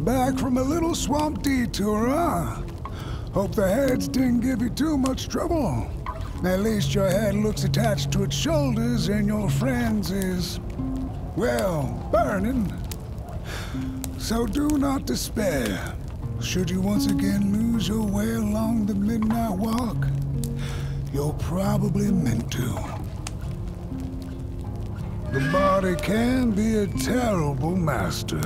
Back from a little swamp detour, huh? Hope the heads didn't give you too much trouble. At least your head looks attached to its shoulders and your friend's is, well, burning. So do not despair. Should you once again lose your way along the midnight walk, you're probably meant to. The body can be a terrible master,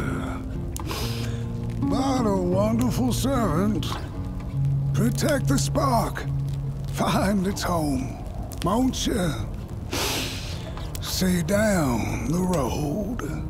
but a wonderful servant. Protect the spark. Find its home, won't you? See down the road.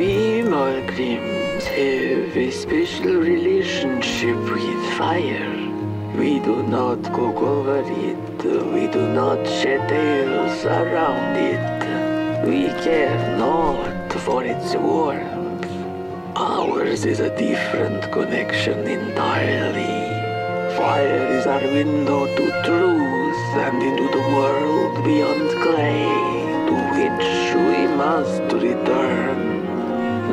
We Malgrims have a special relationship with fire. We do not cook over it. We do not shed tales around it. We care not for its warmth. Ours is a different connection entirely. Fire is our window to truth and into the world beyond clay, to which we must return.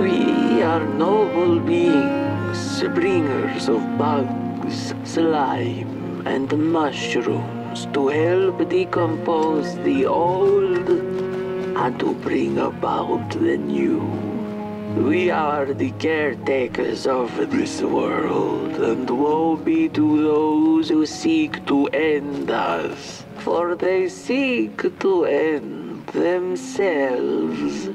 We are noble beings, bringers of bugs, slime, and mushrooms to help decompose the old and to bring about the new. We are the caretakers of this world, and woe be to those who seek to end us, for they seek to end themselves.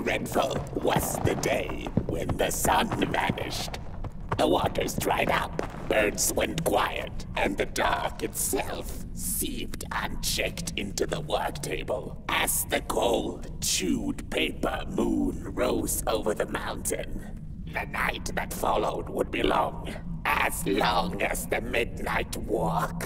dreadful was the day when the sun vanished. The waters dried up, birds went quiet, and the dark itself seeped unchecked into the work table as the cold, chewed paper moon rose over the mountain. The night that followed would be long as the midnight walk.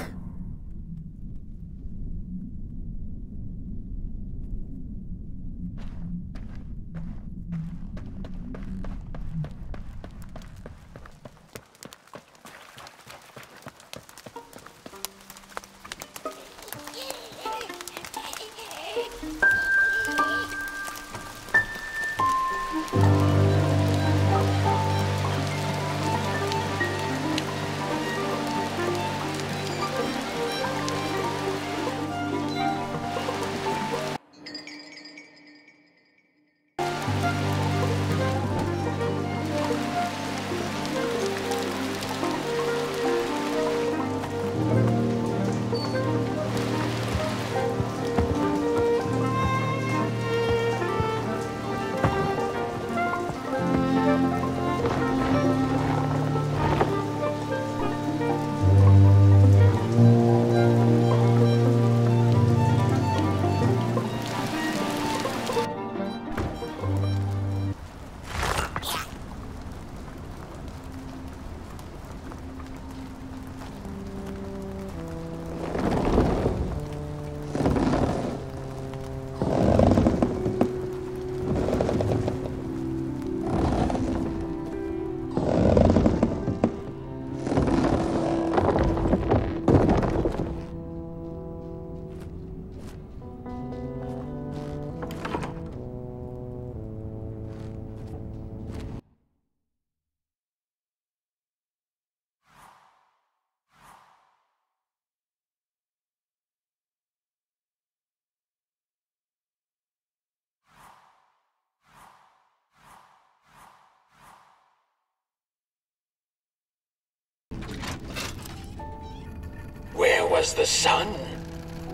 Where was the sun?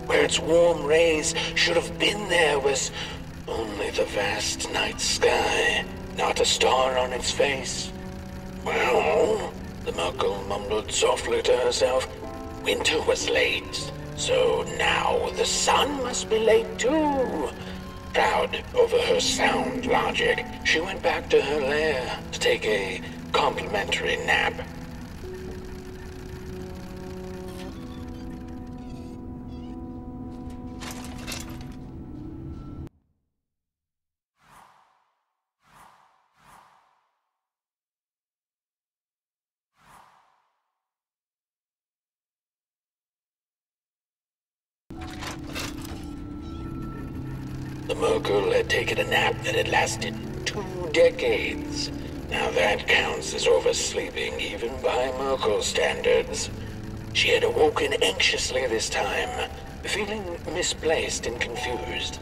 Where its warm rays should have been there was only the vast night sky, not a star on its face. Well, the Merkle mumbled softly to herself, winter was late, so now the sun must be late too. Proud over her sound logic, she went back to her lair to take a complimentary nap. The Merkle had taken a nap that had lasted 2 decades. Now that counts as oversleeping even by Merkle standards. She had awoken anxiously this time, feeling misplaced and confused.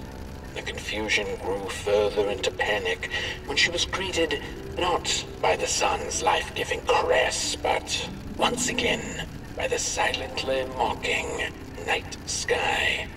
The confusion grew further into panic when she was greeted not by the sun's life-giving caress, but once again by the silently mocking night sky.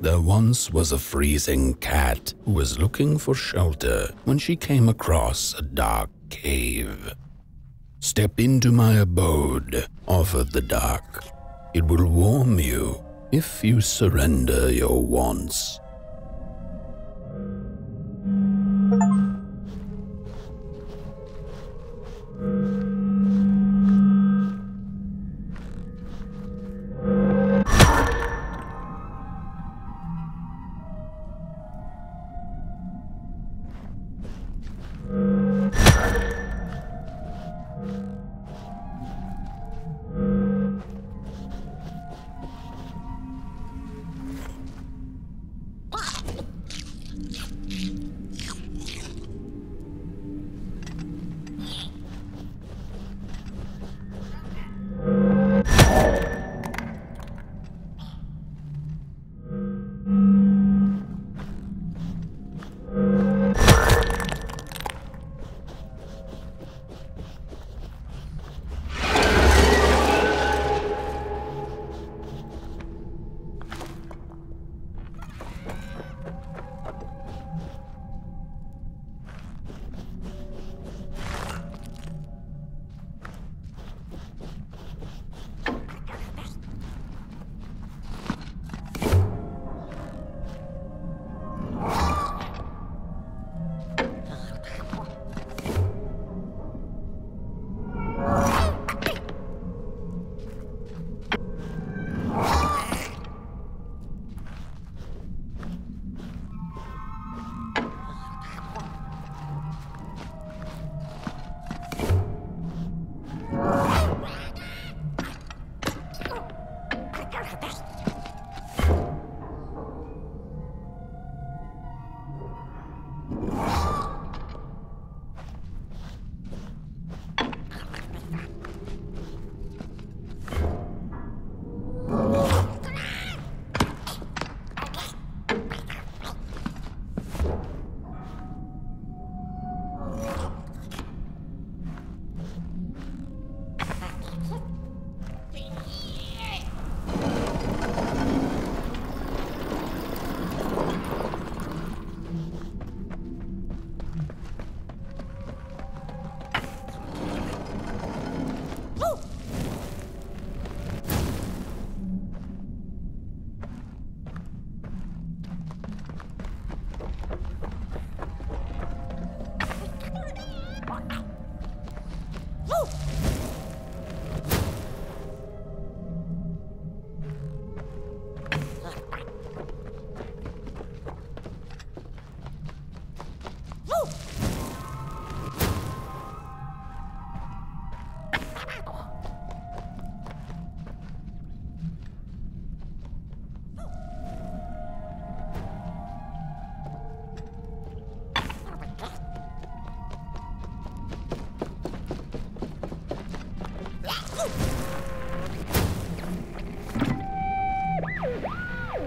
There once was a freezing cat who was looking for shelter when she came across a dark cave. "Step into my abode," offered the dark. "It will warm you if you surrender your wants."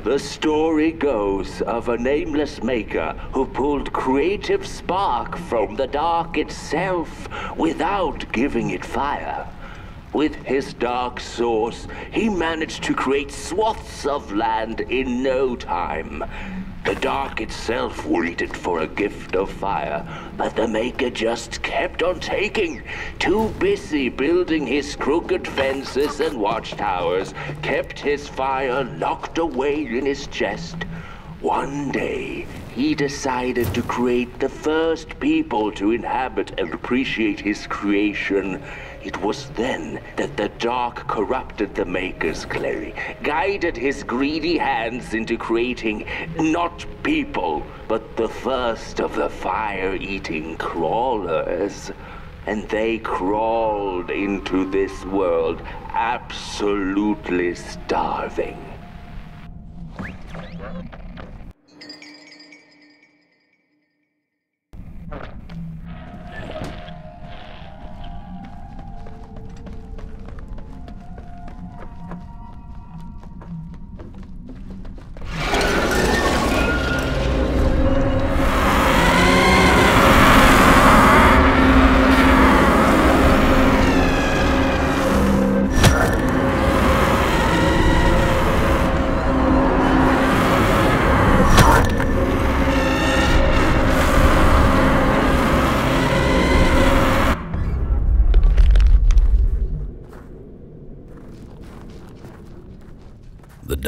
The story goes of a nameless maker who pulled creative spark from the dark itself without giving it fire. With his dark source, he managed to create swaths of land in no time. The dark itself waited for a gift of fire, but the Maker just kept on taking. Too busy building his crooked fences and watchtowers, kept his fire locked away in his chest. One day, he decided to create the first people to inhabit and appreciate his creation. It was then that the dark corrupted the Maker's clay, guided his greedy hands into creating not people, but the first of the fire-eating crawlers. And they crawled into this world absolutely starving.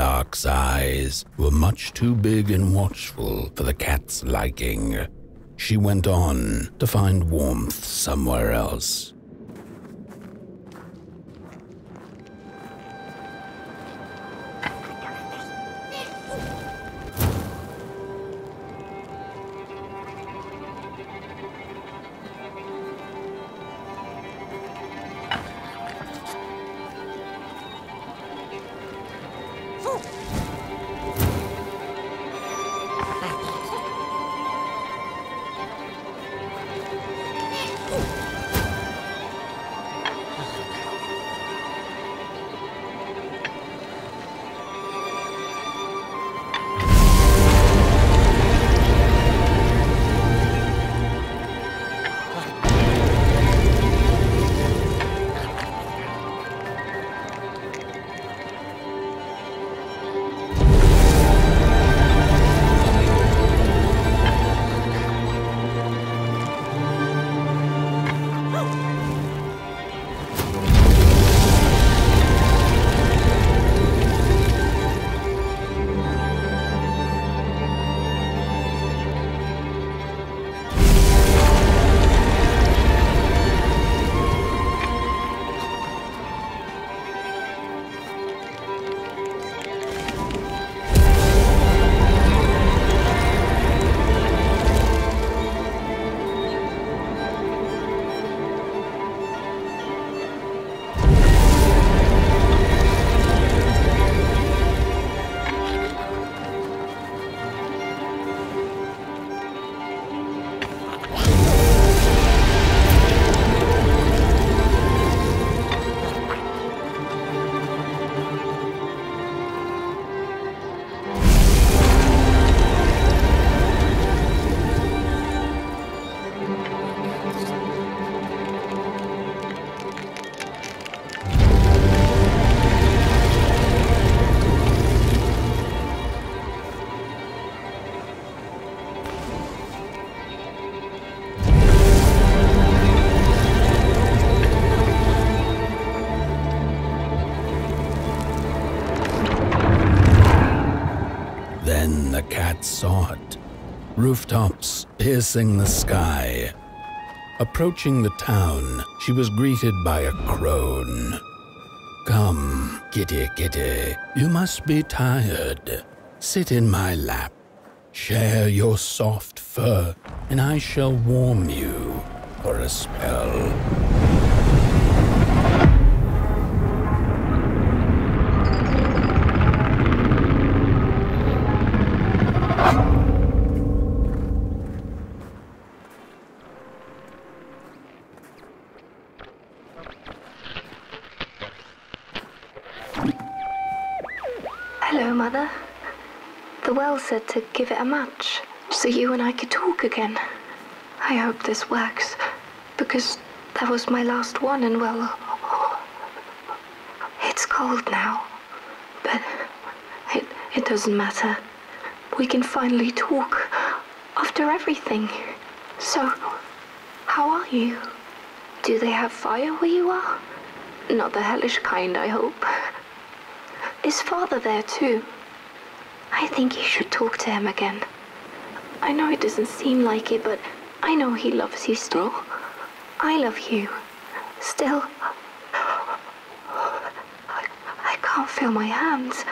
dark's eyes were much too big and watchful for the cat's liking. She went on to find warmth somewhere else. Then the cat saw it. Rooftops piercing the sky. Approaching the town, she was greeted by a crone. "Come, kitty, kitty, you must be tired. Sit in my lap. Share your soft fur, and I shall warm you for a spell." Hello, Mother. The well said to give it a match, so you and I could talk again. I hope this works, because that was my last one, and well, it's cold now. But it doesn't matter. We can finally talk after everything. So, how are you? Do they have fire where you are? Not the hellish kind, I hope. Is Father there too? I think you should talk to him again. I know it doesn't seem like it, but I know he loves you still. I love you. Still. I can't feel my hands.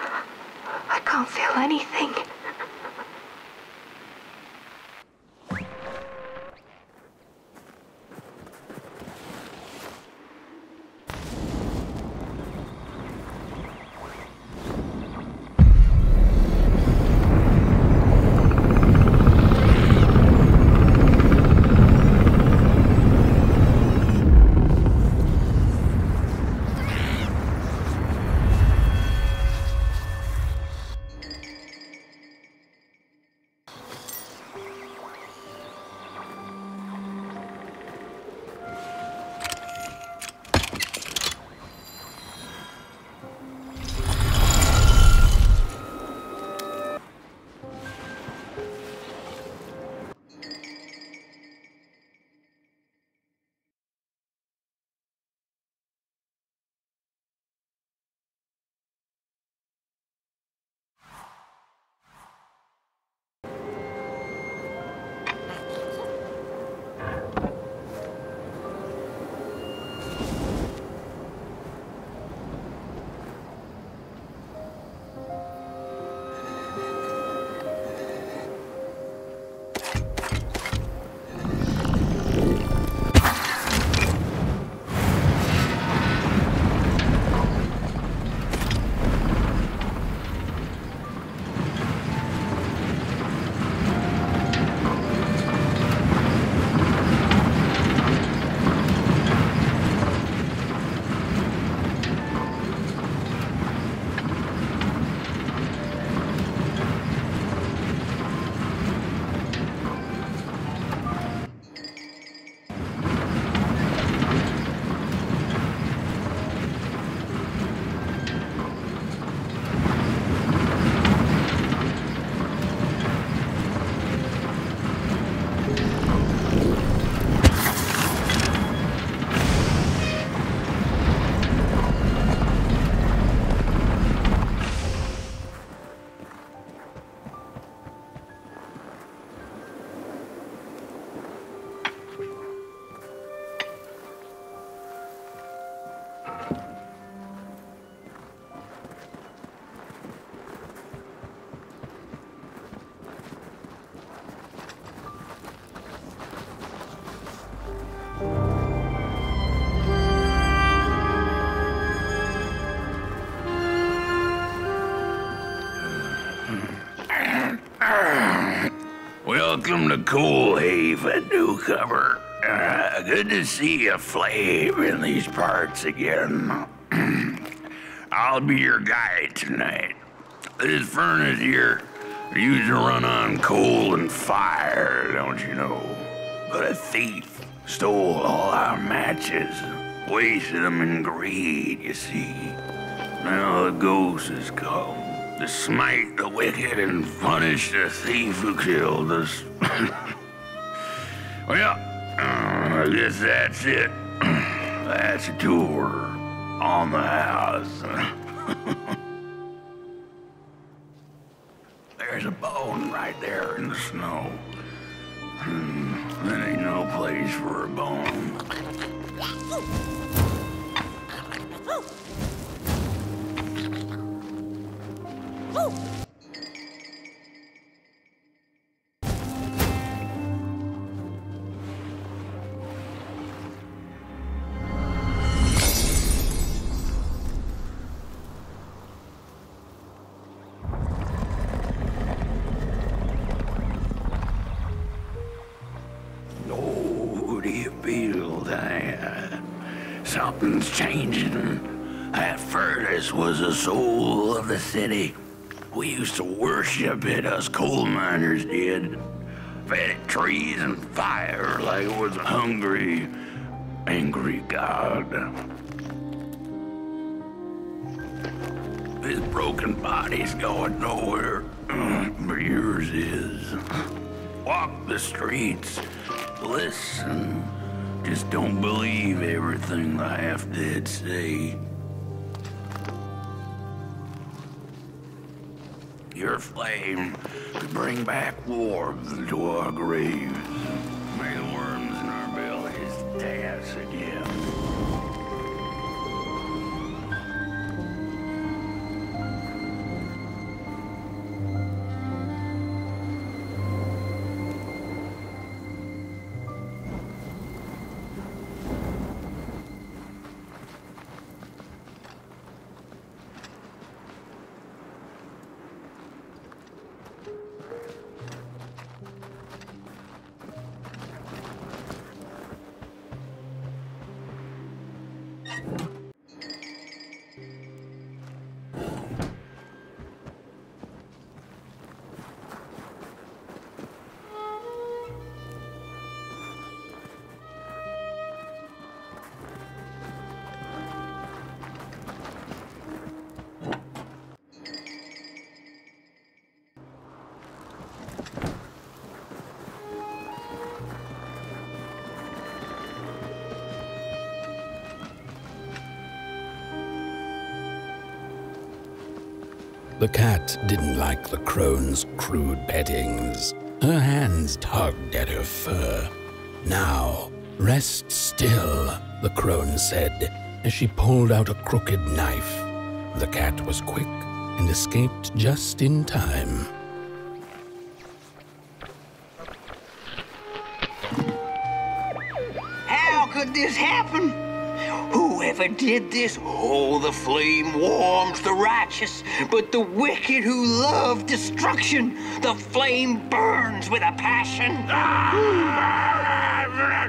I can't feel anything. Welcome to Coalhaven, newcomer. Good to see you flame in these parts again. I'll be your guide tonight. This furnace here used to run on coal and fire, don't you know? But a thief stole all our matches, wasted them in greed, you see. Now the ghost has come to smite the wicked and punish the thief who killed us. Well, I guess that's it. That's a tour on the house. There's a bone right there in the snow. There ain't no place for a bone. Something's changing. That furnace was the soul of the city. We used to worship it, us coal miners did. Fed it trees and fire like it was a hungry, angry god. This broken body's going nowhere, but yours is. Walk the streets, listen. Just don't believe everything the half-dead say. Your flame could bring back warmth to our graves. May the worms in our bellies dance again. The cat didn't like the crone's crude pettings. Her hands tugged at her fur. Now, rest still, the crone said, as she pulled out a crooked knife. The cat was quick and escaped just in time. How could this happen? Whoever did this? Oh, the flame warms the righteous, but the wicked who love destruction, the flame burns with a passion.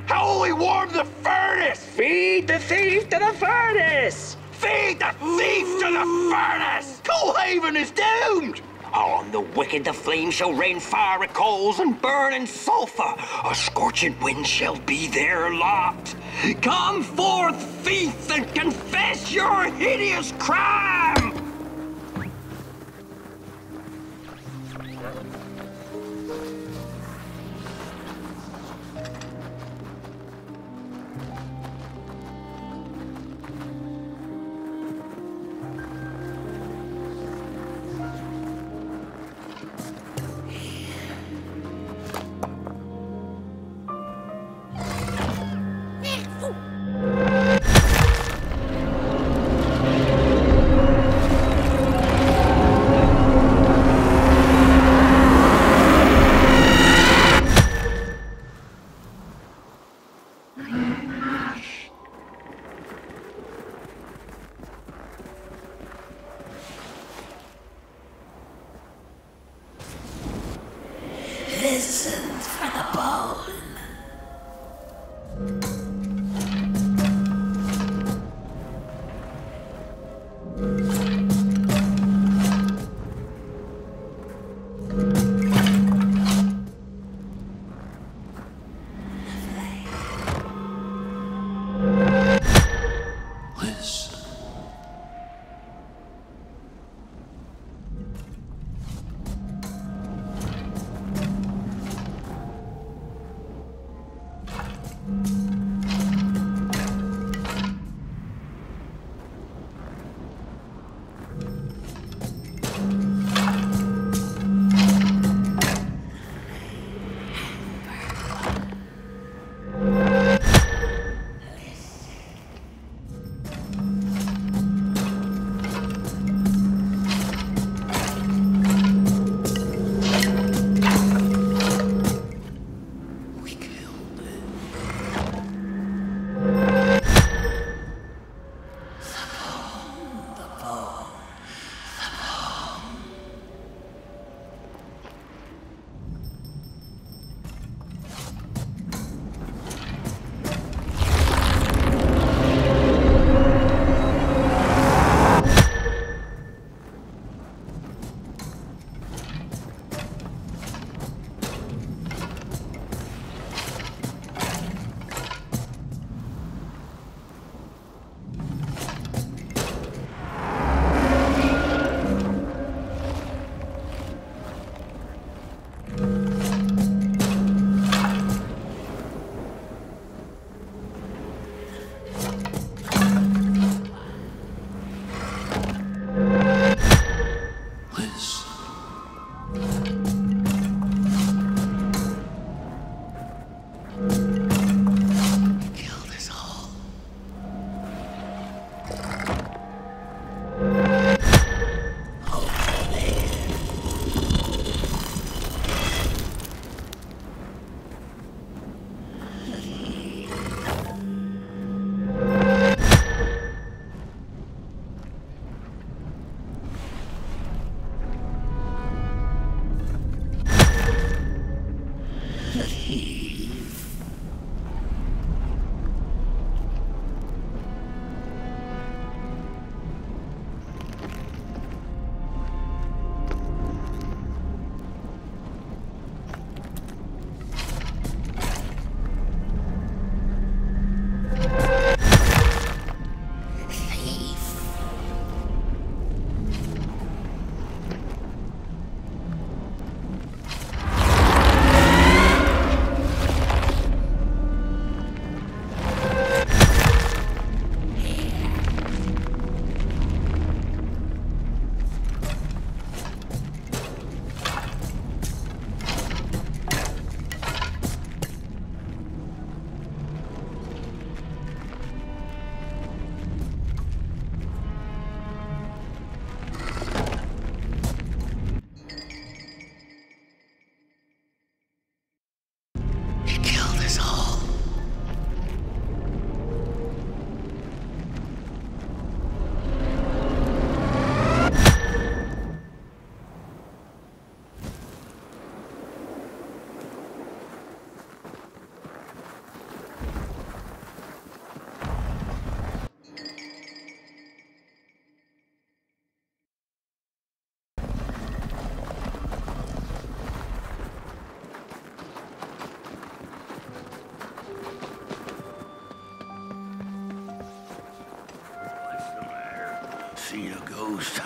How will we warm the furnace? Feed the thief to the furnace! Feed the thief to the furnace! Coalhaven is doomed! On the wicked the flame shall rain fiery coals and burning sulfur. A scorching wind shall be their lot. Come forth, thief, and confess your hideous crime! Listen ghost.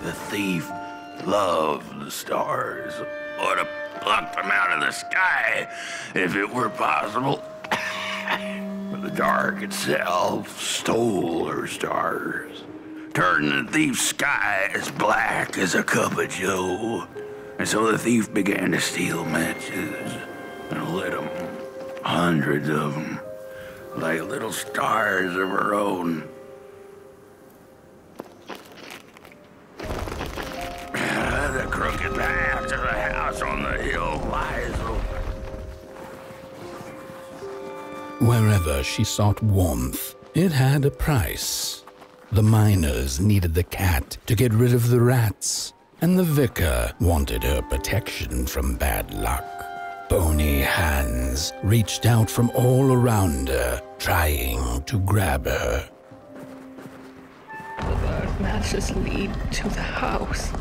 The thief loved the stars. Would have plucked them out of the sky if it were possible. But the dark itself stole her stars, turned the thief's sky as black as a cup of joe. And so the thief began to steal matches and lit them, hundreds of them, like little stars of her own. The crooked path to the house on the hill lies open. Wherever she sought warmth, it had a price. The miners needed the cat to get rid of the rats, and the vicar wanted her protection from bad luck. Bony hands reached out from all around her, trying to grab her. The bird matches lead to the house.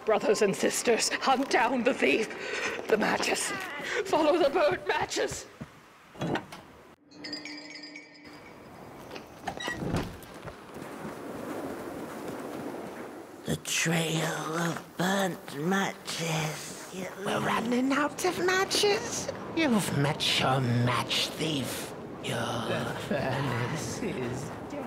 Brothers and sisters, hunt down the thief. The matches. Follow the bird matches. The trail of burnt matches. We're running out of matches. You've met your match thief. The furnace is dead.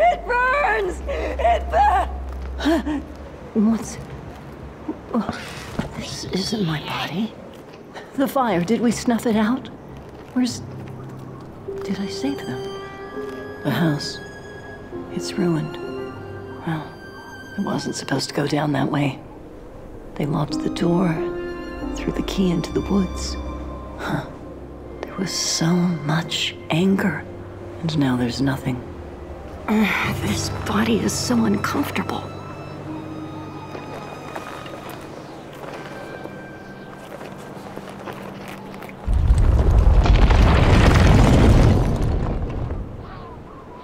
It burns! It burns! What's... Oh, this isn't my body. The fire, did we snuff it out? Where's... Did I save them? The house. It's ruined. Well, it wasn't supposed to go down that way. They locked the door, threw the key into the woods. Huh. There was so much anger, and now there's nothing. This body is so uncomfortable.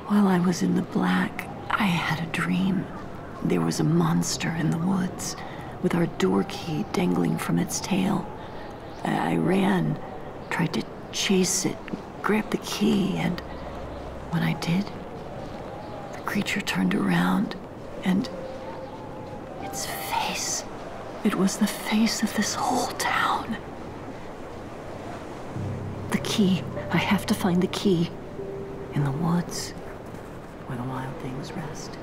While I was in the black, I had a dream. There was a monster in the woods, with our door key dangling from its tail. I ran, tried to chase it, grab the key, and when I did, the creature turned around, and its face It was the face of this whole town. The key. I have to find the key. In the woods, where the wild things rest.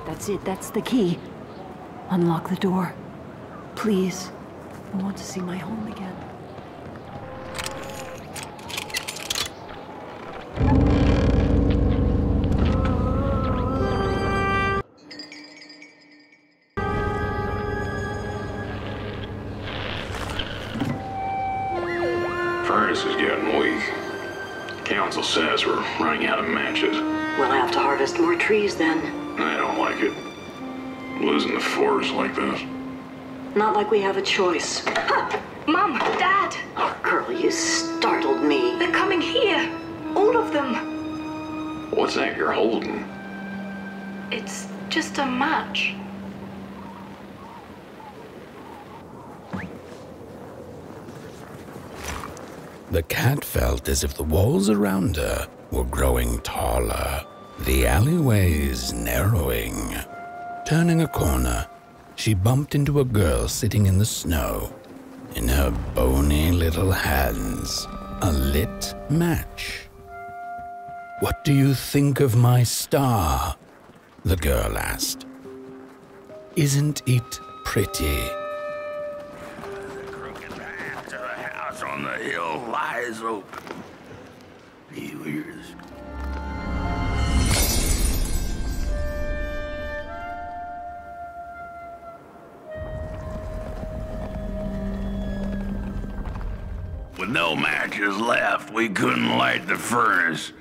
That's it, that's the key. Unlock the door. Please. I want to see my home again. Furnace is getting weak. Council says we're running out of matches. We'll have to harvest more trees then. I don't like it. Losing the forest like this. Not like we have a choice. Mom, Dad! Oh, girl, you startled me. They're coming here. All of them. What's that you're holding? It's just a match. The cat felt as if the walls around her were growing taller. The alleyway's narrowing. Turning a corner, she bumped into a girl sitting in the snow. In her bony little hands, a lit match. "What do you think of my star?" the girl asked. "Isn't it pretty?" The crooked path to the house on the hill lies open. You hear this? With no matches left, we couldn't light the furnace.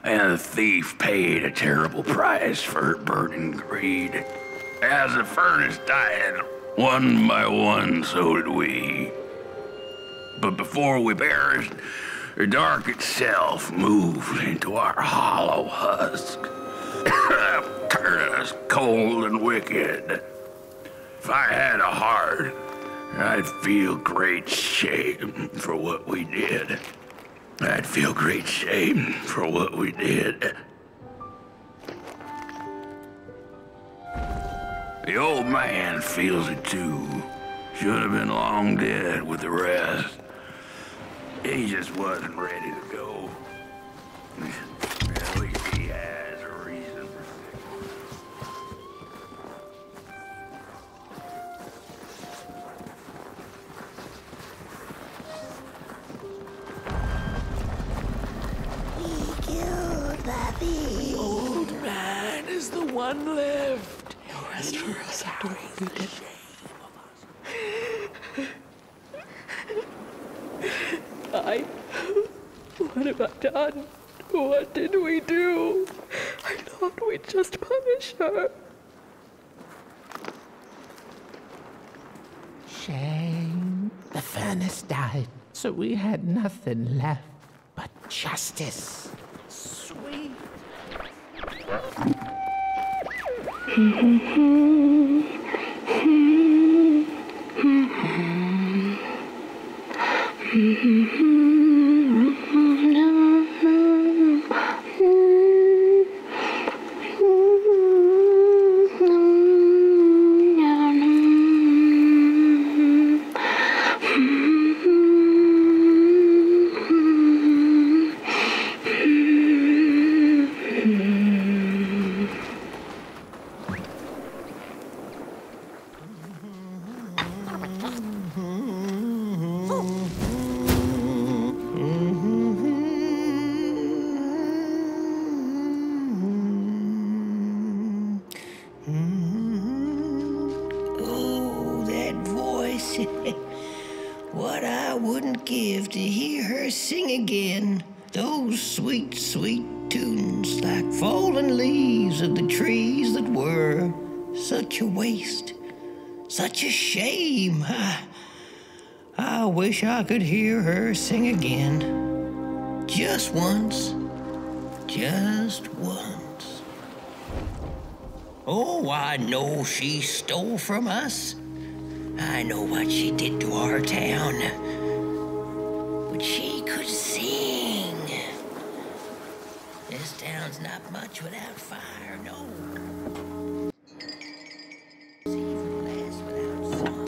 And the thief paid a terrible price for her burning greed. As the furnace died, one by one, so did we. But before we perished, the dark itself moved into our hollow husk. Turned us cold and wicked. If I had a heart, I'd feel great shame for what we did. I'd feel great shame for what we did. The old man feels it too. Should have been long dead with the rest. He just wasn't ready to go. At least he has a reason. The old man is the one left. He'll rest for us after what we did. What have I done? What did we do? I thought we'd just punish her. Shame. The furnace died, so we had nothing left but justice. Sweet. What I wouldn't give to hear her sing again. Those sweet, sweet tunes like fallen leaves of the trees that were. Such a waste, such a shame. I wish I could hear her sing again. Just once, just once. Oh, I know she stole from us. I know what she did to our town. But she could sing. This town's not much without fire, no. It's even less without song.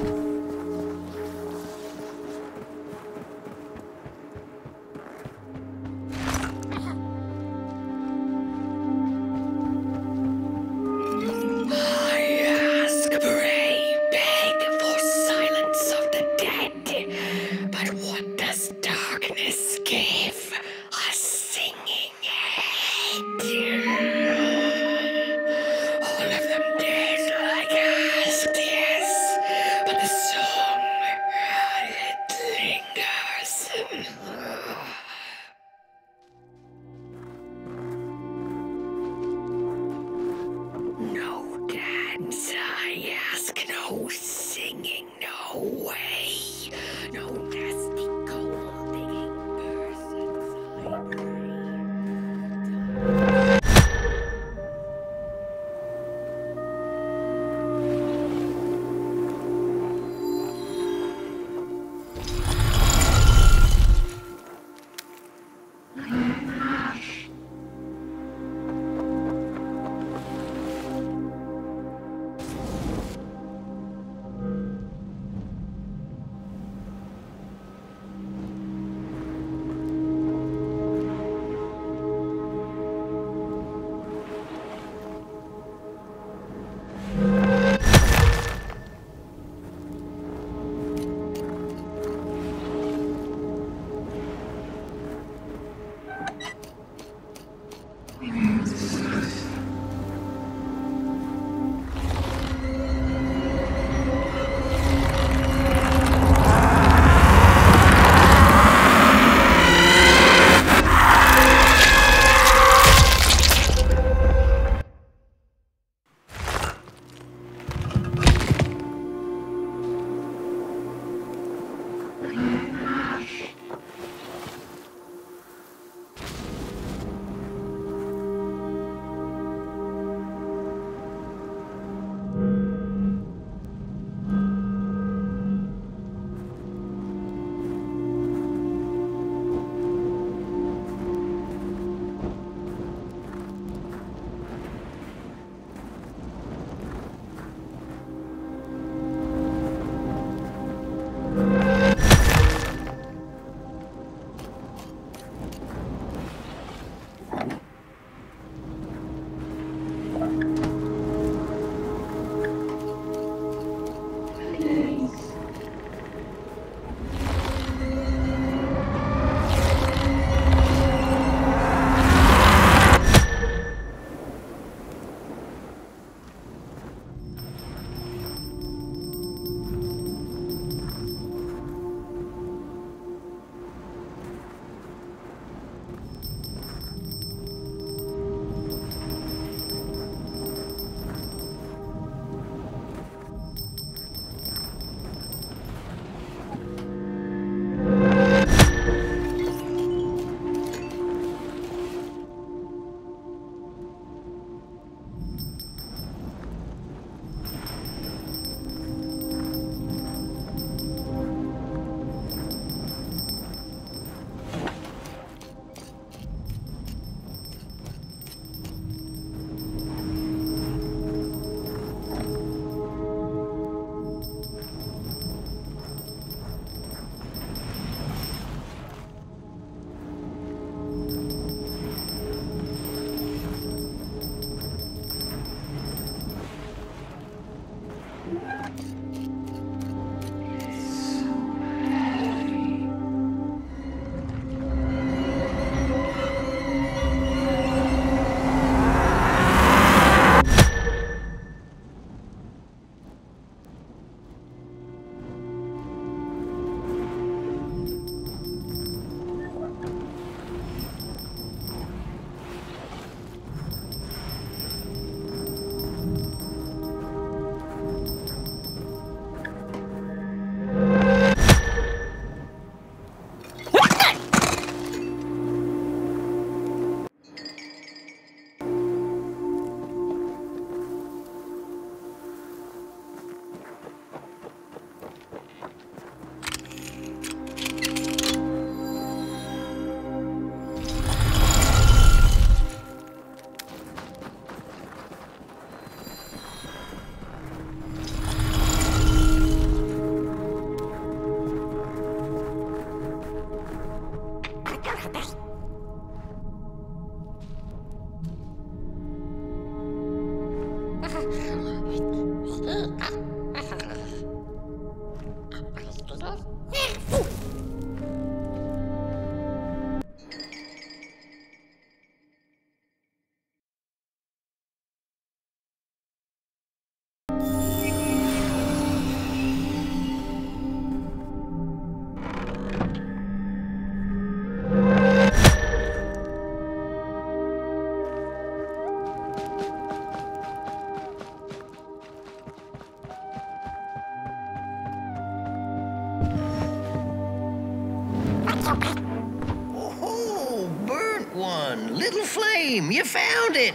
Oh, burnt one. Little flame, you found it.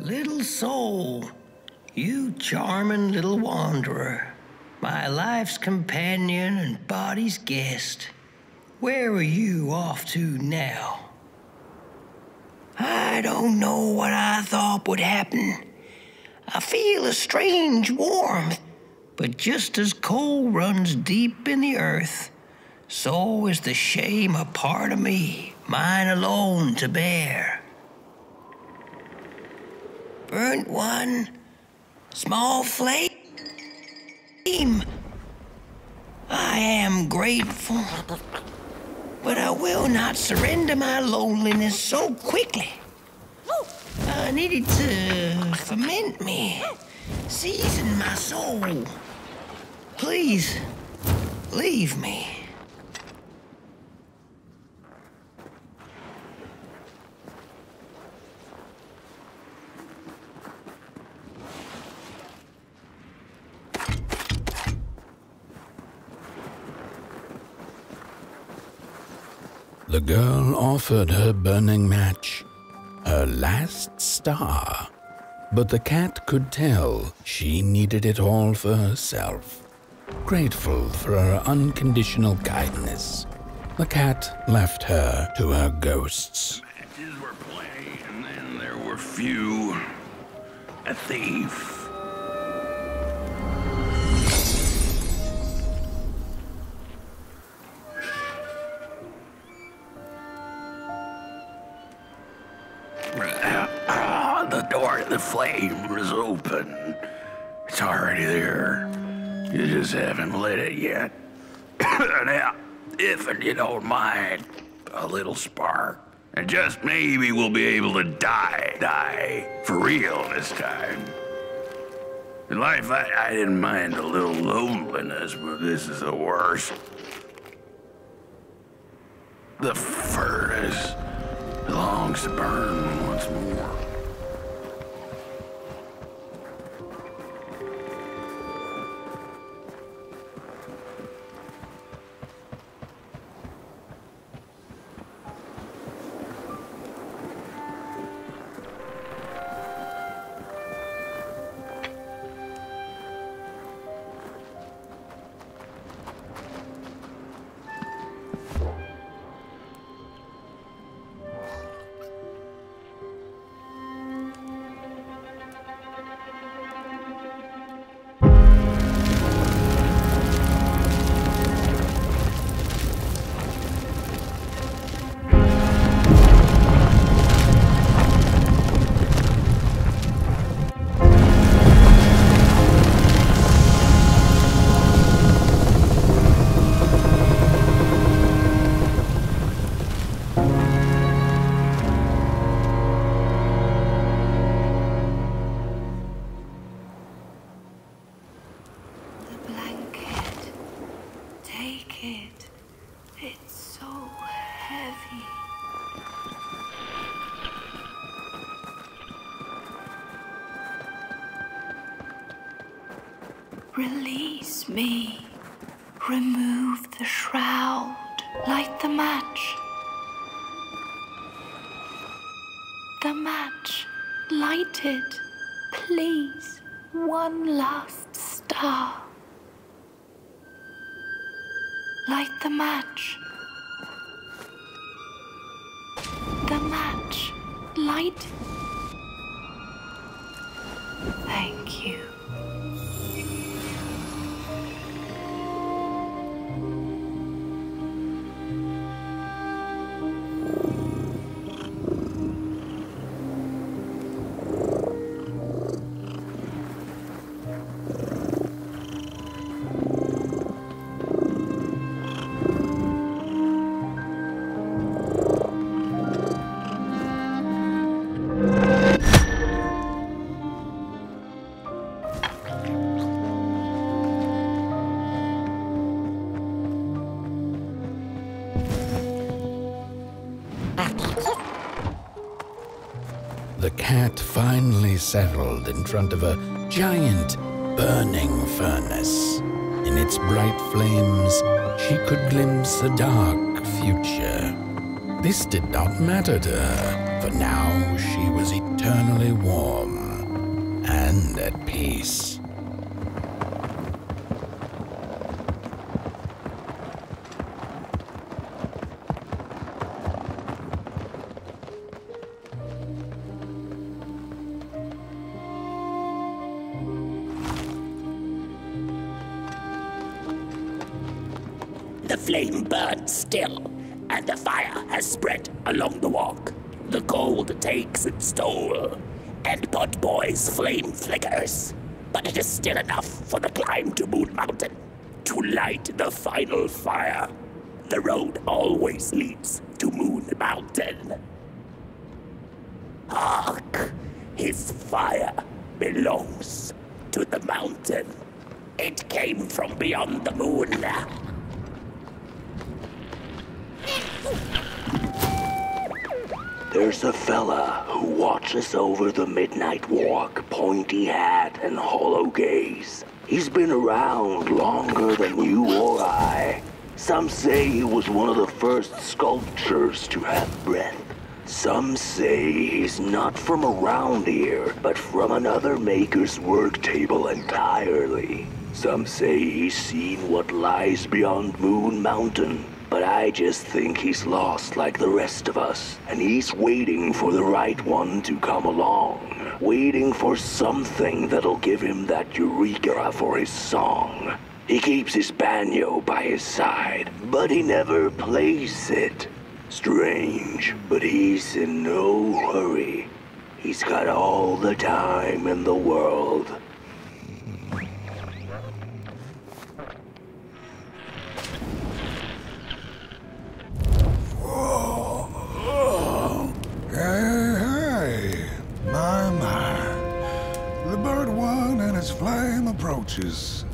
Little soul, you charming little wanderer, my life's companion and body's guest. Where are you off to now? I don't know what I thought would happen. I feel a strange warmth, but just as coal runs deep in the earth, so is the shame a part of me, mine alone to bear. Burnt one, small flame. I am grateful, but I will not surrender my loneliness so quickly. I needed to ferment me, season my soul. Please, leave me. The girl offered her burning match, her last star, but the cat could tell she needed it all for herself. Grateful for her unconditional kindness, the cat left her to her ghosts. Matches were plenty, and then there were few. A thief. The door to the flame was open. It's already there. You just haven't lit it yet. Now, if you don't mind, a little spark. And just maybe we'll be able to die for real this time. In life, I didn't mind a little loneliness, but this is the worst. The furnace longs to burn once more. Release me. Remove the shroud. Light the match. The match. Light it, please. one last star. Light the match. The match. Light. Thank you. The cat finally settled in front of a giant burning furnace. In its bright flames, she could glimpse a dark future. This did not matter to her, for now she was eternally warm and at peace. The flame burns still, and the fire has spread along the walk. The cold takes its toll, and Potboy's flame flickers. But it is still enough for the climb to Moon Mountain, to light the final fire. The road always leads to Moon Mountain. Hark! His fire belongs to the mountain. It came from beyond the moon. There's a fella who watches over the midnight walk, pointy hat and hollow gaze. He's been around longer than you or I. Some say he was one of the first sculptors to have breath. Some say he's not from around here, but from another maker's work table entirely. Some say he's seen what lies beyond Moon Mountain. But I just think he's lost like the rest of us, and he's waiting for the right one to come along. Waiting for something that'll give him that eureka for his song. He keeps his banjo by his side, but he never plays it. Strange, but he's in no hurry. He's got all the time in the world. Hey, my. The bird one and its flame approaches.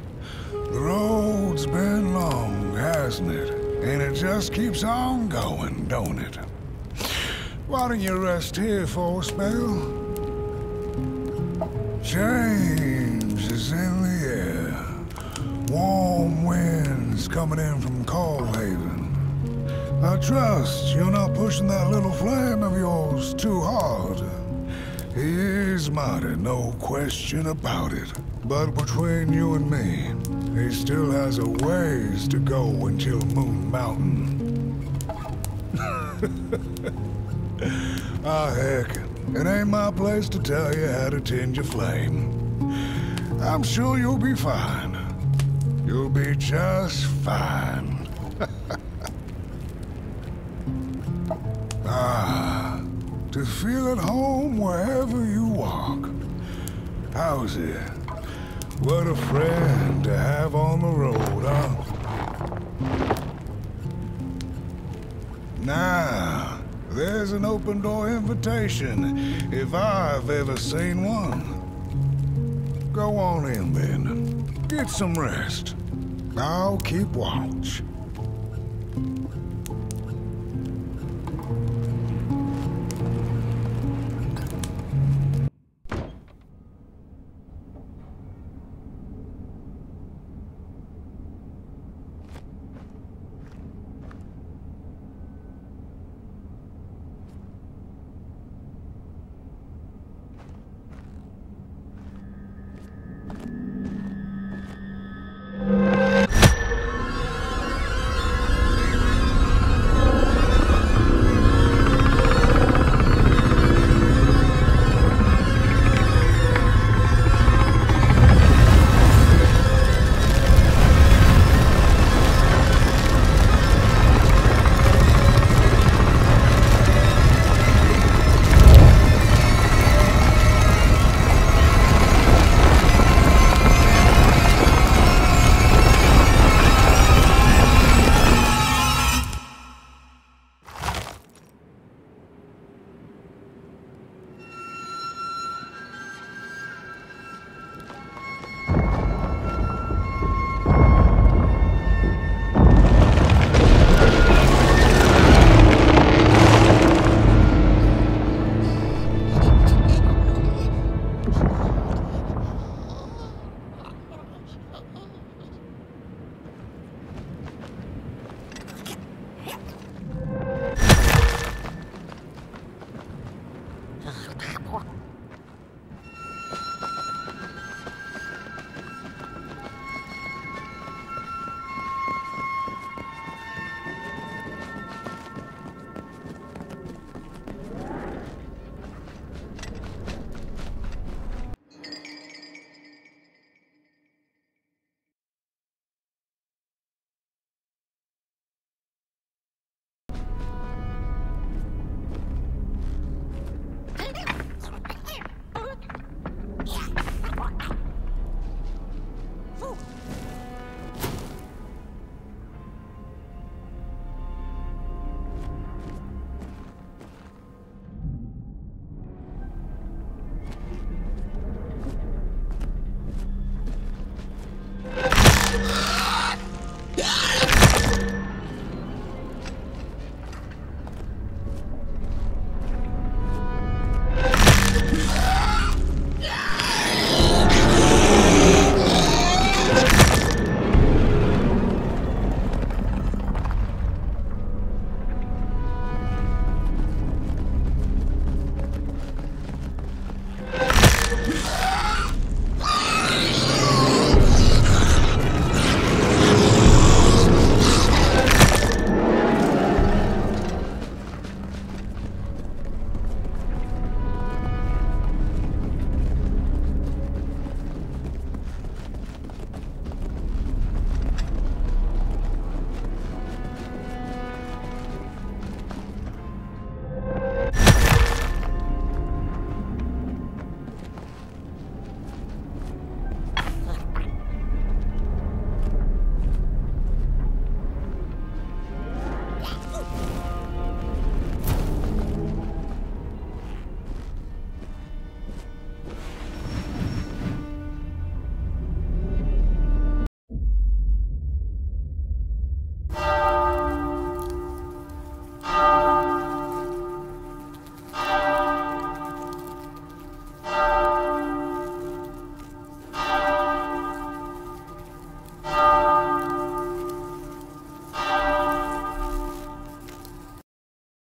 The road's been long, hasn't it? And it just keeps on going, don't it? Why don't you rest here for a spell? Change is in the air. Warm winds coming in from Coldhaven. I trust you're not pushing that little flame of yours too hard. He is mighty, no question about it. But between you and me, he still has a ways to go until Moon Mountain. Ah, heck, it ain't my place to tell you how to tend your flame. I'm sure you'll be fine. You'll be just fine. Ah, to feel at home wherever you walk. How's it? What a friend to have on the road, huh? Now, there's an open door invitation, if I've ever seen one. Go on in, then. Get some rest. I'll keep watch.